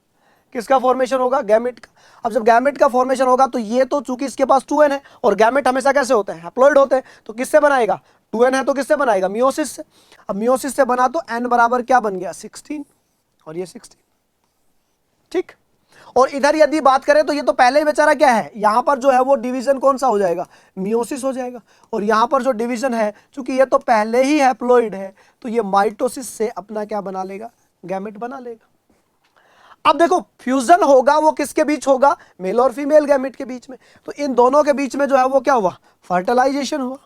किसका फॉर्मेशन होगा, गैमेट का। अब जब गैमेट का फॉर्मेशन होगा तो ये तो चूंकि इसके पास 2n है, और गैमेट हमेशा कैसे होते हैं, हैप्लॉइड होते हैं, तो किससे बनाएगा, 2n है तो किससे बनाएगा, मियोसिस से। अब मियोसिस से बना तो n बराबर क्या बन गया, 16, और ये 16। ठीक, और इधर यदि बात करें तो ये तो पहले ही बेचारा क्या है, यहां पर जो है वो डिवीजन कौन सा हो जाएगा, मियोसिस हो जाएगा। और यहां पर जो डिवीजन है, चूंकि ये तो पहले ही हैप्लॉइड है, तो ये माइटोसिस से अपना क्या बना लेगा, गैमेट बना लेगा। अब देखो फ्यूजन होगा वो किसके बीच होगा, मेल और फीमेल गैमेट के बीच में। तो इन दोनों के बीच में जो है वो क्या हुआ, फर्टिलाइजेशन हुआ,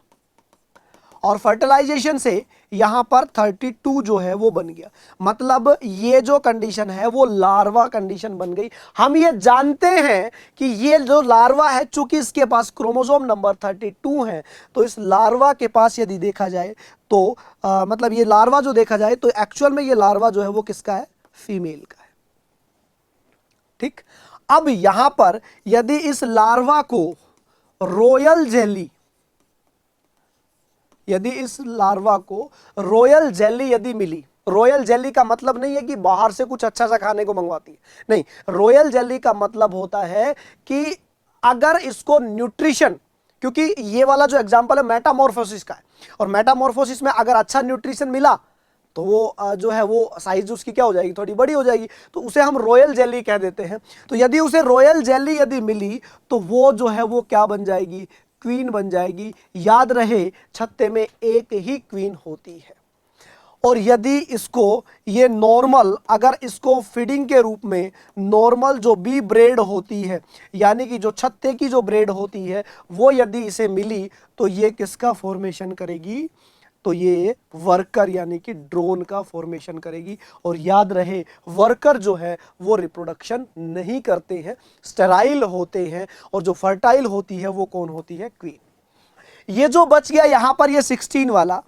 और फर्टिलाइजेशन से यहां पर 32 जो है वो बन गया। मतलब ये जो कंडीशन है वो लार्वा कंडीशन बन गई। हम ये जानते हैं कि ये जो लार्वा है, चूंकि इसके पास क्रोमोसोम नंबर 32 है, तो इस लार्वा के पास यदि देखा जाए तो मतलब ये लार्वा जो देखा जाए तो एक्चुअल में ये लार्वा जो है वो किसका है, फीमेल का है। ठीक, अब यहां पर यदि इस लार्वा को रॉयल जेली, यदि इस लार्वा को रॉयल जेली यदि मिली, रॉयल जेली का मतलब नहीं है कि बाहर से कुछ अच्छा सा खाने को मंगवाती है, नहीं, रॉयल जेली का मतलब होता है कि अगर इसको न्यूट्रिशन, क्योंकि ये वाला जो एग्जांपल है मेटामॉर्फोसिस का है, और मेटामॉर्फोसिस में अगर अच्छा न्यूट्रिशन मिला तो वो जो है वो साइज उसकी क्या हो जाएगी, थोड़ी बड़ी हो जाएगी, तो उसे हम रॉयल जेली कह देते हैं। तो यदि उसे रॉयल जेली यदि मिली तो वो जो है वो क्या बन जाएगी, क्वीन बन जाएगी। याद रहे छत्ते में एक ही क्वीन होती है, और यदि इसको ये नॉर्मल, अगर इसको फीडिंग के रूप में नॉर्मल जो बी ब्रेड होती है, यानी कि जो छत्ते की जो ब्रेड होती है, वो यदि इसे मिली तो ये किसका फॉर्मेशन करेगी, तो ये वर्कर यानी कि ड्रोन का फॉर्मेशन करेगी। और याद रहे वर्कर जो है वो रिप्रोडक्शन नहीं करते हैं, स्टेराइल होते हैं, और जो फर्टाइल होती है वो कौन होती है, क्वीन। ये जो बच गया यहां पर ये 16 वाला,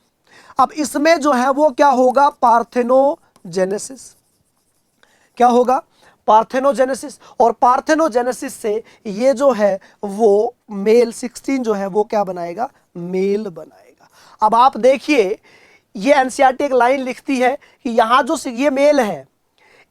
अब इसमें जो है वो क्या होगा, पार्थेनोजेनेसिस। क्या होगा, पार्थेनोजेनेसिस, और पार्थेनोजेनेसिस से ये जो है वो मेल 16 जो है वो क्या बनाएगा, मेल बनाएगा। अब आप देखिए ये एनसीईआरटी एक लाइन लिखती है कि यहां जो ये मेल है,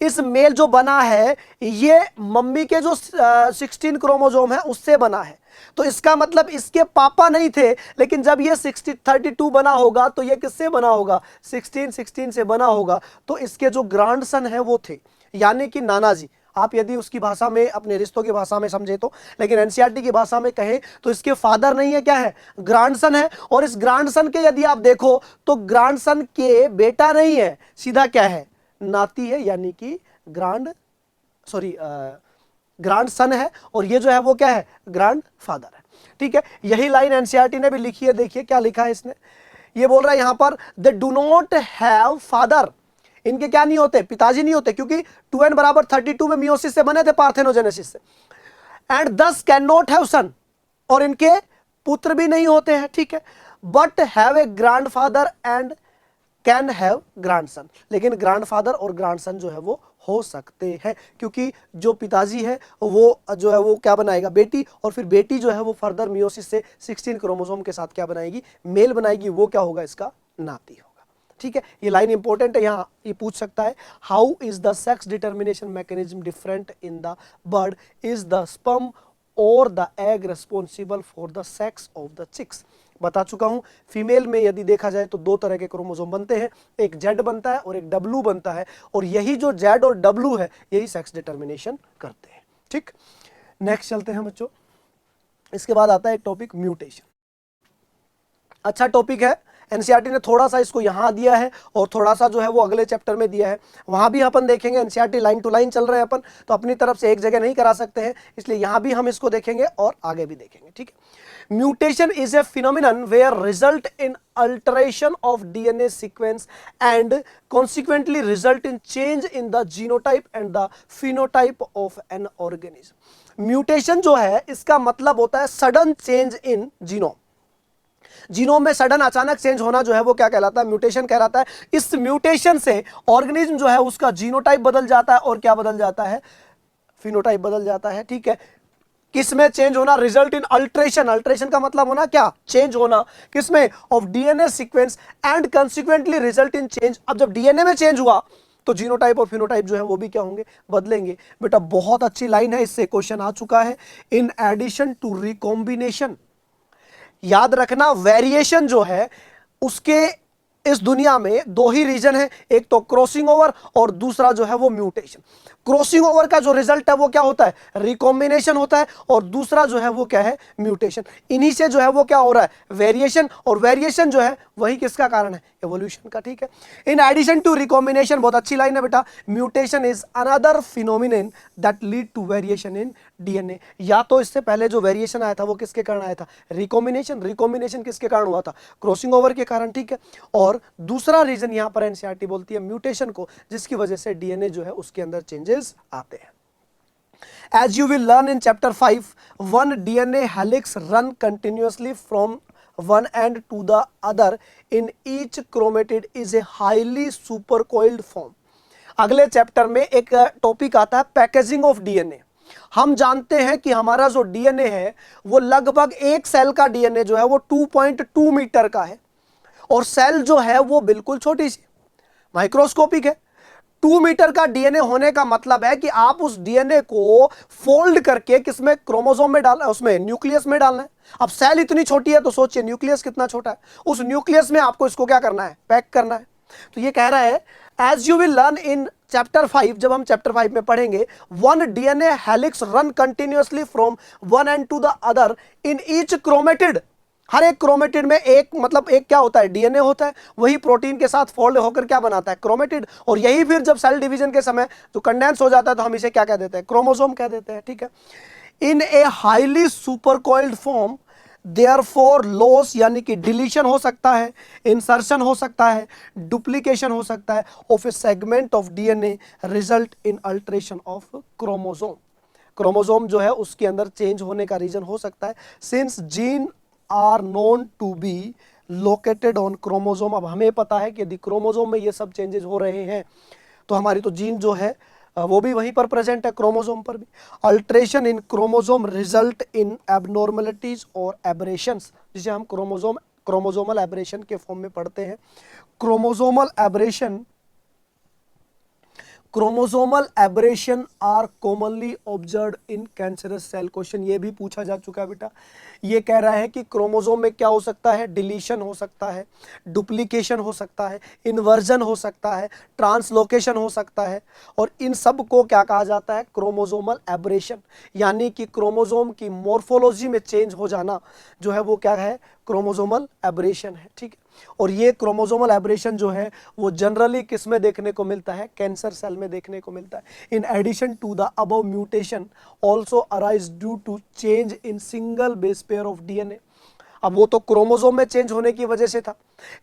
इस मेल जो बना है ये मम्मी के जो 16 क्रोमोसोम है उससे बना है। तो इसका मतलब इसके पापा नहीं थे, लेकिन जब ये 32 बना होगा तो ये किससे बना होगा, 16 से बना होगा। तो इसके जो ग्रैंडसन है वो थे, यानी कि नाना जी। आप यदि उसकी भाषा में, अपने रिश्तों की भाषा में समझे तो, लेकिन एनसीईआरटी की भाषा में कहें तो इसके फादर नहीं है, क्या है, ग्रैंडसन है। और इस ग्रैंडसन के यदि आप देखो तो ग्रैंडसन के बेटा नहीं है, सीधा क्या है, नाती है, यानी कि ग्रैंड सन है, और ये जो है वो क्या है, ग्रैंड फादर है। ठीक है, यही लाइन एनसीईआरटी ने भी लिखी है। देखिए क्या लिखा है इसने, ये बोल रहा है यहां पर, दे डू नॉट हैव फादर, इनके क्या नहीं होते, पिताजी नहीं होते, क्योंकि 2n बराबर 32 में मियोसिस से बने थे, पार्थेनोजेनेसिस से, एंड दस कैन नॉट हैव सन, और इनके पुत्र भी नहीं होते हैं। ठीक है, but have a grand father and can have grandson, लेकिन ग्रैंडफादर और ग्रैंडसन जो है वो हो सकते हैं, क्योंकि जो पिताजी है वो जो है वो क्या बनाएगा, बेटी, और फिर बेटी जो है वो फर्दर मियोसिस से 16 क्रोमोसोम के साथ क्या बनाएगी, मेल बनाएगी, वो क्या होगा, इसका नाती होगा। ठीक है, ये लाइन इंपॉर्टेंट है, यहाँ ये पूछ सकता है, how is the sex determination mechanism different in the bird, is the sperm और the egg responsible for the sex of the chicks. बता चुका हूं, फीमेल में यदि देखा जाए तो दो तरह के क्रोमोसोम बनते हैं, एक जेड बनता है और एक डब्लू बनता है, और यही जो जेड और डब्लू है यही सेक्स डिटर्मिनेशन करते हैं। ठीक, नेक्स्ट चलते हैं बच्चों। इसके बाद आता है एक टॉपिक, म्यूटेशन। अच्छा टॉपिक है, एनसीईआरटी ने थोड़ा सा इसको यहां दिया है और थोड़ा सा जो है वो अगले चैप्टर में दिया है, वहां भी अपन देखेंगे। एनसीईआरटी लाइन टू लाइन चल रहे हैं अपन, तो अपनी तरफ से एक जगह नहीं करा सकते हैं, इसलिए यहां भी हम इसको देखेंगे और आगे भी देखेंगे। ठीक है, mutation is a phenomenon where result in alteration of DNA sequence and consequently result in change in the genotype and the phenotype of an organism. Mutation जो है इसका मतलब होता है sudden change in genome. Genome में सडन अचानक चेंज होना जो है वो क्या कहलाता है, म्यूटेशन कहलाता है। इस म्यूटेशन से ऑर्गेनिज्म जो है उसका जीनोटाइप बदल जाता है और क्या बदल जाता है, फिनोटाइप बदल जाता है। ठीक है, किसमें चेंज होना, रिजल्ट इन अल्टरेशन, अल्टरेशन का मतलब होना क्या, चेंज होना, किसमें, of DNA sequence and consequently result in change. अब जब डीएनए में चेंज हुआ तो जीनोटाइप और फिनोटाइप जो है वो भी क्या होंगे, बदलेंगे। बेटा बहुत अच्छी लाइन है, इससे क्वेश्चन आ चुका है। इन एडिशन टू रिकॉम्बिनेशन, याद रखना वेरिएशन जो है उसके इस दुनिया में दो ही रीजन है, एक तो क्रॉसिंग ओवर और दूसरा जो है वो म्यूटेशन। क्रॉसिंग ओवर का जो रिजल्ट है वो क्या होता है, रिकॉम्बिनेशन होता है, और दूसरा जो है वो क्या है, म्यूटेशन। इन्हीं से जो है वो क्या हो रहा है, वेरिएशन, और वेरिएशन जो है वही किसका कारण है, एवोल्यूशन का। ठीक है, इन एडिशन टू रिकॉम्बिनेशन, बहुत अच्छी लाइन है बेटा, mutation is another phenomenon that lead to variation in DNA. या तो इससे पहले जो वेरिएशन आया था वो किसके कारण आया था, रिकॉम्बिनेशन। रिकॉम्बिनेशन किसके कारण हुआ था, क्रॉसिंग ओवर के कारण। ठीक है, और दूसरा रीजन यहां पर एनसीईआरटी बोलती है म्यूटेशन को, जिसकी वजह से डीएनए जो है उसके अंदर चेंजेस आते हैं। As you will learn in chapter 5, one DNA helix run continuously from one end to the other in each chromatid is a highly supercoiled form. अगले चैप्टर में एक टॉपिक आता है पैकेजिंग ऑफ डीएनए। हम जानते हैं कि हमारा जो डीएनए है वो लगभग एक सेल का डीएनए जो है वो 2.2 मीटर का है, और सेल जो है वो बिल्कुल छोटी सी माइक्रोस्कोपिक है। 2 मीटर का डीएनए होने का मतलब है कि आप उस डीएनए को फोल्ड करके किसमें, क्रोमोसोम में डालना है, उसमें न्यूक्लियस में डालना है। अब सेल इतनी छोटी है तो सोचिए न्यूक्लियस कितना छोटा है, उस न्यूक्लियस में आपको इसको क्या करना है, पैक करना है। तो ये कह रहा है as you will learn in chapter 5, जब हम चैप्टर 5 में पढ़ेंगे, one DNA helix run continuously from one end to the other in each chromatid. हर एक क्रोमेटिड में एक मतलब एक क्या होता है, डीएनए होता है, वही प्रोटीन के साथ फोल्ड होकर क्या बनाता है, क्रोमेटिड। और यही फिर जब सेल डिवीजन के समय जो कंडेंस हो जाता है तो हम इसे क्या कह देते हैं, क्रोमोसोम कह देते हैं। ठीक है, in a highly supercoiled form therefore loss यानी कि डिलीशन हो सकता है, इंसर्शन हो सकता है, डुप्लीकेशन हो सकता है of A segment of DNA result in alteration of chromosome. Chromosome जो है उसके अंदर चेंज होने का रीजन हो सकता है, since gene are known to be located on chromosome. अब हमें पता है कि यदि क्रोमोसोम में ये सब चेंजेस हो रहे हैं तो हमारी तो जीन जो है वो भी वहीं पर प्रेजेंट है, क्रोमोसोम पर भी। Alteration in chromosome result in abnormalities और एबरेशंस, जिसे हम क्रोमोसोमल एबरेशन के फॉर्म में पढ़ते हैं। Chromosomal aberration are commonly observed in cancerous cell. Question ये भी पूछा जा चुका है बेटा। ये कह रहा है कि क्रोमोसोम में क्या हो सकता है, डिलीशन हो सकता है, डुप्लीकेशन हो सकता है, इन्वर्जन हो सकता है, ट्रांसलोकेशन हो सकता है, और इन सब को क्या कहा जाता है, क्रोमोसोमल एबरेशन। यानी कि क्रोमोसोम की मॉर्फोलॉजी में चेंज हो जाना जो है वो क्या है, क्रोमोसोमल एबरेशन है। ठीक है, और ये क्रोमोसोमल एबरेशन जो है वो जनरली किस में देखने को मिलता है, कैंसर सेल में देखने को मिलता है। In addition to the above mutation also arise due to change in single base pair of DNA. अब वो तो क्रोमोसोम में चेंज होने की वजह से था,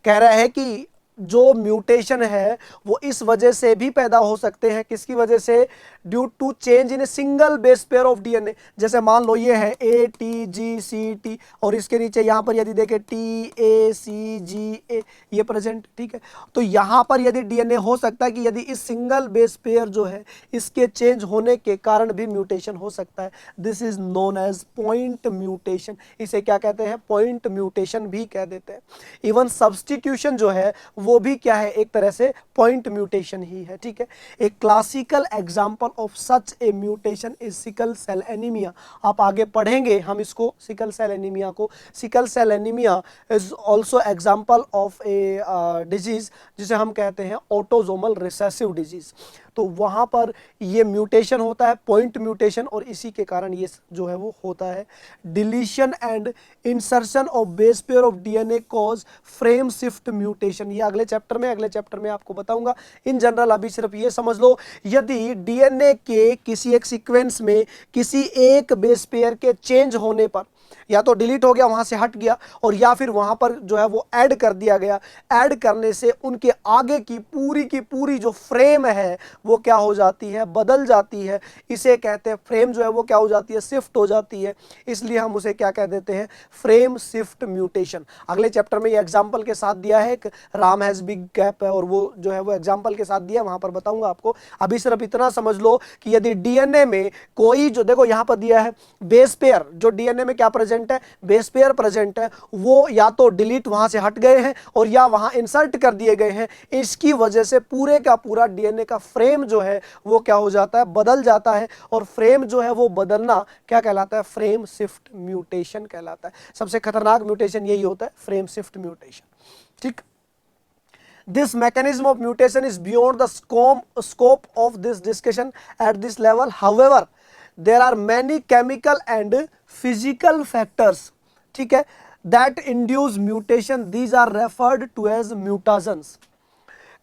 कह रहा है कि जो म्यूटेशन है वो इस वजह से भी पैदा हो सकते हैं, किसकी वजह से, due to change in a single base pair of DNA. जैसे मान लो ये है ATGCT और इसके नीचे यहाँ पर यदि देखें TACGA, ये प्रेजेंट। ठीक है, तो यहाँ पर यदि डीएनए हो सकता है कि यदि इस सिंगल बेस पेयर जो है इसके चेंज होने के कारण भी म्यूटेशन हो सकता है। This is known as point mutation. इसे क्या कहते हैं, पॉइंट म्यूटेशन भी कह देते हैं। इवन सब्स्टिट्यूशन जो है वो भी क्या है, एक तरह से पॉइंट म्यूटेशन ही है। ठीक है, एक classical example of such a mutation is sickle cell anaemia. आप आगे पढ़ेंगे हम इसको, सिकल सेल एनीमिया को। Sickle cell anaemia is also example of a disease जिसे हम कहते हैं ऑटोसोमल रिसेसिव डिजीज। तो वहाँ पर ये म्यूटेशन होता है, पॉइंट म्यूटेशन, और इसी के कारण ये जो है वो होता है। Deletion and insertion of base pair of DNA cause frame shift mutation. ये अगले चैप्टर में आपको बताऊंगा। इन जनरल अभी सिर्फ ये समझ लो, यदि डीएनए के किसी एक सीक्वेंस में किसी एक बेस पेयर के चेंज होने पर या तो डिलीट हो गया, वहां से हट गया, और या फिर वहां पर जो है वो ऐड कर दिया गया, ऐड करने से उनके आगे की पूरी जो फ्रेम है वो क्या हो जाती है, बदल जाती है। इसे कहते हैं, फ्रेम जो है वो क्या हो जाती है, शिफ्ट हो जाती है। इसलिए हम उसे क्या कह देते हैं, फ्रेम शिफ्ट म्यूटेशन। अगले चैप्टर में ये एग्जाम्पल के साथ दिया है, एक राम हैज बिग गैप है और वो जो है वो एग्जाम्पल के साथ दिया है, वहां पर बताऊंगा आपको। अभी सिर्फ इतना समझ लो कि यदि डीएनए में कोई जो, देखो यहां पर दिया है बेस पेयर, जो डीएनए में क्या प्रेजेंट है, बेस पेयर प्रेजेंट है, वो या तो डिलीट वहां से हट गए हैं और या वहां इंसर्ट कर दिए गए हैं। इसकी वजह से पूरे का पूरा डीएनए का फ्रेम जो है वो क्या हो जाता है, बदल जाता है। और फ्रेम जो है वो बदलना क्या कहलाता है, फ्रेम शिफ्ट म्यूटेशन कहलाता है। सबसे खतरनाक म्यूटेशन यही होता है, फ्रेम शिफ्ट म्यूटेशन। ठीक, this mechanism of mutation is beyond the scope of this discussion at this level. However, there are many chemical and physical factors, ठीक है, that induce mutation. These are referred to as mutagens.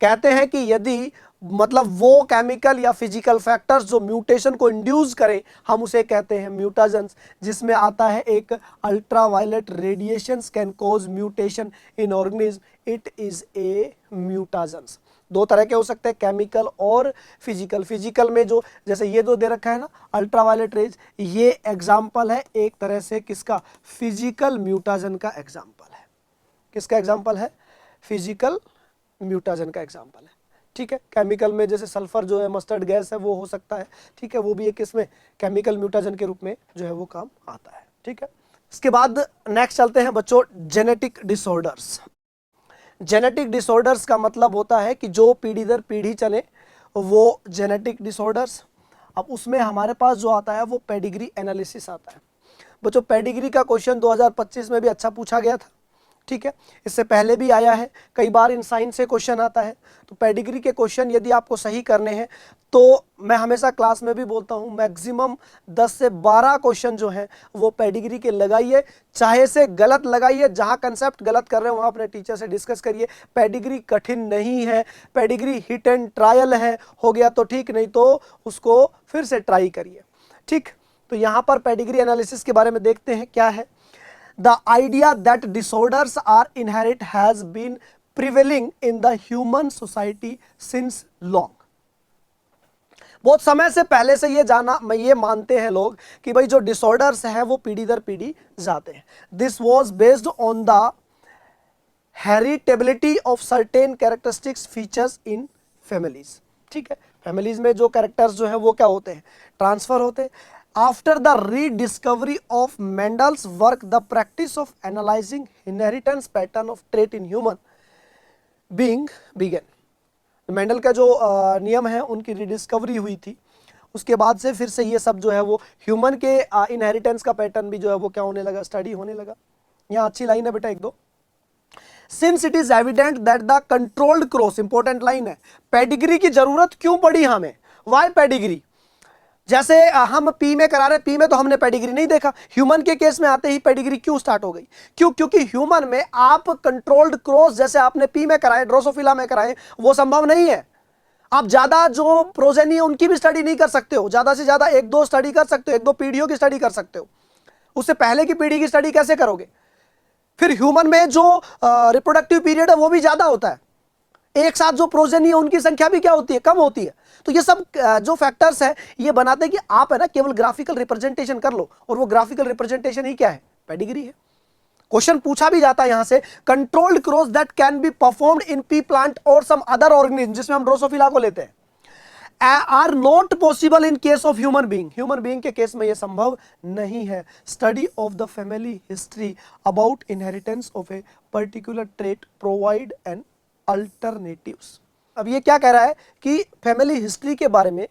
कहते हैं कि यदि मतलब वो केमिकल या फिजिकल फैक्टर्स जो म्यूटेशन को इंड्यूस करें, हम उसे कहते हैं म्यूटाजेंस, जिसमें आता है एक ultraviolet radiations can cause mutation in organism, it is a mutagens. दो तरह के हो सकते हैं, केमिकल और फिजिकल। फिजिकल में जो जैसे ये दो दे रखा है ना, अल्ट्रावायलेट रेज, ये एग्जाम्पल है एक तरह से किसका, फिजिकल म्यूटाजन का एग्जाम्पल है। किसका एग्जाम्पल है, फिजिकल म्यूटाजन का एग्जाम्पल है। ठीक है, केमिकल में जैसे सल्फर जो है, मस्टर्ड गैस है, वो हो सकता है। ठीक है, वो भी एक इसमें केमिकल म्यूटाजन के रूप में जो है वो काम आता है। ठीक है, इसके बाद नेक्स्ट चलते हैं बच्चों, जेनेटिक डिसऑर्डर्स। जेनेटिक डिसऑर्डर्स का मतलब होता है कि जो पीढ़ी दर पीढ़ी चले, वो जेनेटिक डिसऑर्डर्स। अब उसमें हमारे पास जो आता है वो पेडिग्री एनालिसिस आता है। बच्चों पेडिग्री का क्वेश्चन 2025 में भी अच्छा पूछा गया था। ठीक है, इससे पहले भी आया है, कई बार इन साइंस से क्वेश्चन आता है। तो पेडिग्री के क्वेश्चन यदि आपको सही करने हैं तो मैं हमेशा क्लास में भी बोलता हूं, मैक्सिमम 10 से 12 क्वेश्चन जो हैं वो पेडिग्री के लगाइए, चाहे से गलत लगाइए, जहां कंसेप्ट गलत कर रहे हैं वहां अपने टीचर से डिस्कस करिए। पेडिग्री कठिन नहीं है, पेडिग्री हिट एंड ट्रायल है, हो गया तो ठीक, नहीं तो उसको फिर से ट्राई करिए। ठीक, तो यहां पर पेडिग्री एनालिसिस के बारे में देखते हैं क्या है। The idea that disorders are inherited has been prevailing in the human society since long. बहुत समय से पहले से ये जाना, मैं ये मानते हैं लोग कि भाई जो डिसऑर्डर्स है वो पीढ़ी दर पीढ़ी जाते हैं। This was based on the heritability of certain characteristics features in families. ठीक है, फैमिलीज में जो कैरेक्टर्स जो है वो क्या होते हैं, ट्रांसफर होते हैं। After the rediscovery of Mendel's work the practice of analysing inheritance pattern of trait in human being began. Mendel का जो नियम है उनकी रीडिस्कवरी हुई थी, उसके बाद से फिर से ये सब जो है वो ह्यूमन के इनहेरिटेंस का पैटर्न भी जो है वो क्या होने लगा, स्टडी होने लगा। यहाँ अच्छी लाइन है बेटा एक दो, since it is evident that the controlled cross, important line है, पेडिग्री की जरूरत क्यों पड़ी हमें, वाई पेडिग्री। जैसे हम पी में करा रहे, पी में तो हमने पेडिग्री नहीं देखा, ह्यूमन के केस में आते ही पेडिग्री क्यों स्टार्ट हो गई, क्यों, क्योंकि ह्यूमन में आप कंट्रोल्ड क्रॉस जैसे आपने पी में कराए, ड्रोसोफिला में कराए, वो संभव नहीं है। आप ज्यादा जो प्रोजेनी है उनकी भी स्टडी नहीं कर सकते हो, ज्यादा से ज्यादा एक दो स्टडी कर सकते हो, एक दो पीढ़ियों की स्टडी कर सकते हो, उससे पहले की पीढ़ी की स्टडी कैसे करोगे। फिर ह्यूमन में जो रिप्रोडक्टिव पीरियड है वो भी ज्यादा होता है, एक साथ जो प्रोजेनी है उनकी संख्या भी क्या होती है, कम होती है। तो ये सब जो फैक्टर्स है ये बनाते हैं कि आप है ना केवल ग्राफिकल रिप्रेजेंटेशन कर लो, और वो ग्राफिकल रिप्रेजेंटेशन ही क्या है, पेडिग्री है। क्वेश्चन पूछा भी जाता है यहां से, controlled cross that can be performed in P plant और सम अदर ऑर्गेनिज्म, जिसमें हम ड्रोसोफिला को लेते हैं, are not possible in case of human being, human being के केस में यह संभव नहीं है। Study of the family history about inheritance of a particular trait provide an alternatives. अब ये क्या कह रहा है कि फैमिली हिस्ट्री के बारे में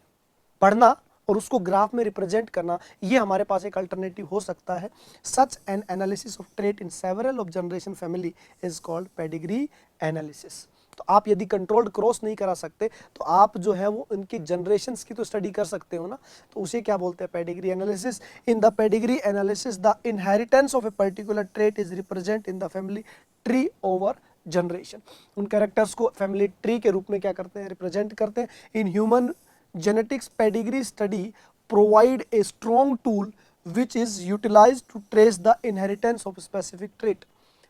पढ़ना और उसको ग्राफ में रिप्रेजेंट करना, ये हमारे पास एक अल्टरनेटिव हो सकता है। Such an analysis of trait in several of generation family is called pedigree analysis. तो आप यदि कंट्रोल्ड क्रॉस नहीं करा सकते तो आप जो है वो उनकी जनरेशंस की तो स्टडी कर सकते हो ना, तो उसे क्या बोलते हैं, pedigree analysis. In the pedigree analysis the inheritance of a particular trait is represent in the family tree over generation. उन कैरेक्टर्स को फैमिली ट्री के रूप में क्या करते हैं, रिप्रेजेंट करते हैं। In human genetics pedigree study provide a strong tool which is utilised to trace the inheritance of specific trait.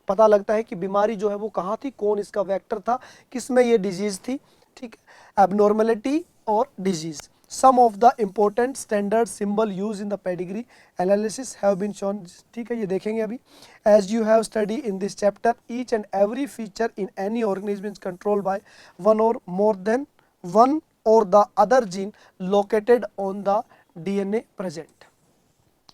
पता लगता है कि बीमारी जो है वो कहाँ थी, कौन इसका वेक्टर था, किस में ये डिजीज थी, ठीक है, एबनॉर्मलिटी और disease. Some of the important standard symbol use in the pedigree analysis have been shown, ठीक है, ये देखेंगे अभी। As you have study in this chapter, each and every feature in any organism is controlled by one or more than one और the other gene located on the DNA present.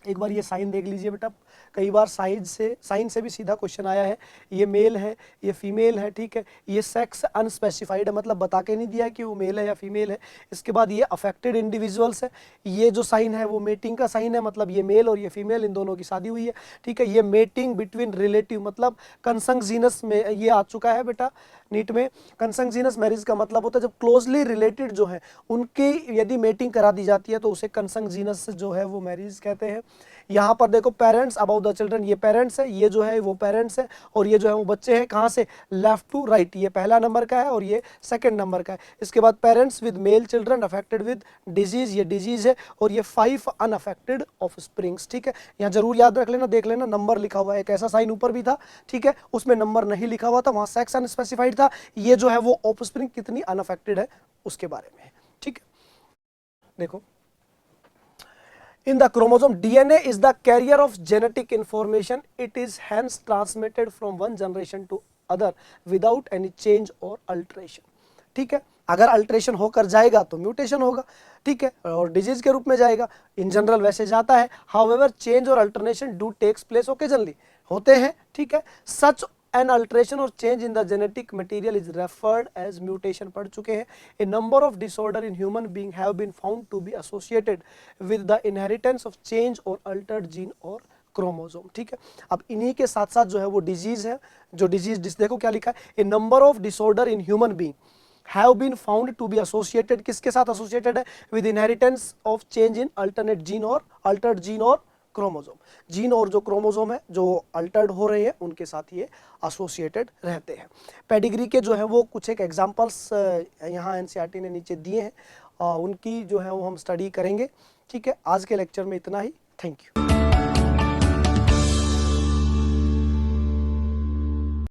एक बार ये साइन देख लीजिए बेटा, कई बार साइन से भी सीधा क्वेश्चन आया है। ये मेल है, ये फीमेल है, ठीक है, ये सेक्स अनस्पेसिफाइड है, मतलब बता के नहीं दिया कि वो मेल है या फीमेल है। इसके बाद ये अफेक्टेड इंडिविजुअल्स है, ये जो साइन है वो मेटिंग का साइन है, मतलब ये मेल और ये फीमेल इन दोनों की शादी हुई है, ठीक है। ये मेटिंग बिटवीन रिलेटिव, मतलब कंसंगजीनस में ये आ चुका है बेटा नीट में। कंसंगजीनस मैरिज का मतलब होता है जब क्लोजली रिलेटेड जो है उनकी यदि मेटिंग करा दी जाती है तो उसे कंसंगजीनस जो है वो मैरिज कहते हैं। यहाँ पर देखो पेरेंट्स अबाउट द चिल्ड्रन, ये पेरेंट्स है, ये जो है वो पेरेंट्स है, और ये जो है वो बच्चे हैं, कहाँ से, लेफ्ट टू राइट, ये पहला नंबर का है और ये सेकंड नंबर का है। इसके बाद parents with male children affected with disease, ये डिजीज है, और ये 5 अनअफेक्टेड ऑफ स्प्रिंग्स, ठीक है। यहाँ जरूर याद रख लेना, देख लेना नंबर लिखा हुआ है, एक ऐसा साइन ऊपर भी था, ठीक है, उसमें नंबर नहीं लिखा हुआ था, वहाँ सेक्स अनस्पेसिफाइड था। ये जो है वो ऑफ स्प्रिंग कितनी अनअफेक्टेड है उसके बारे में, ठीक है। देखो, in the chromosome, DNA is the carrier of genetic information. It is hence transmitted from one generation to other without any change or alteration, ठीक है। अगर अल्ट्रेशन होकर जाएगा तो म्यूटेशन होगा, ठीक है, और डिजीज के रूप में जाएगा, इन जनरल वैसे जाता है। However change or alternation do takes place occasionally, होते हैं, ठीक है। सच an alteration or change in the genetic material is referred as mutation, पढ़ चुके हैं। A number of disorder in human being have been found to be associated with the inheritance of change or altered gene or chromosome, ठीक है। अब इन्हीं के साथ साथ जो है वो डिजीज है, जो डिजीज देखो क्या लिखा है, A number of disorder in human being have been found to be associated, किसके साथ associated है, with inheritance of change in alternate gene or altered gene और क्रोमोसोम। जीन और जो क्रोमोसोम है जो अल्टर्ड हो रहे हैं उनके साथ ये एसोसिएटेड रहते हैं। पेडिग्री के जो है वो कुछ एक एग्जांपल्स यहाँ एनसीईआरटी ने नीचे दिए हैं, उनकी जो है वो हम स्टडी करेंगे, ठीक है। आज के लेक्चर में इतना ही, थैंक यू।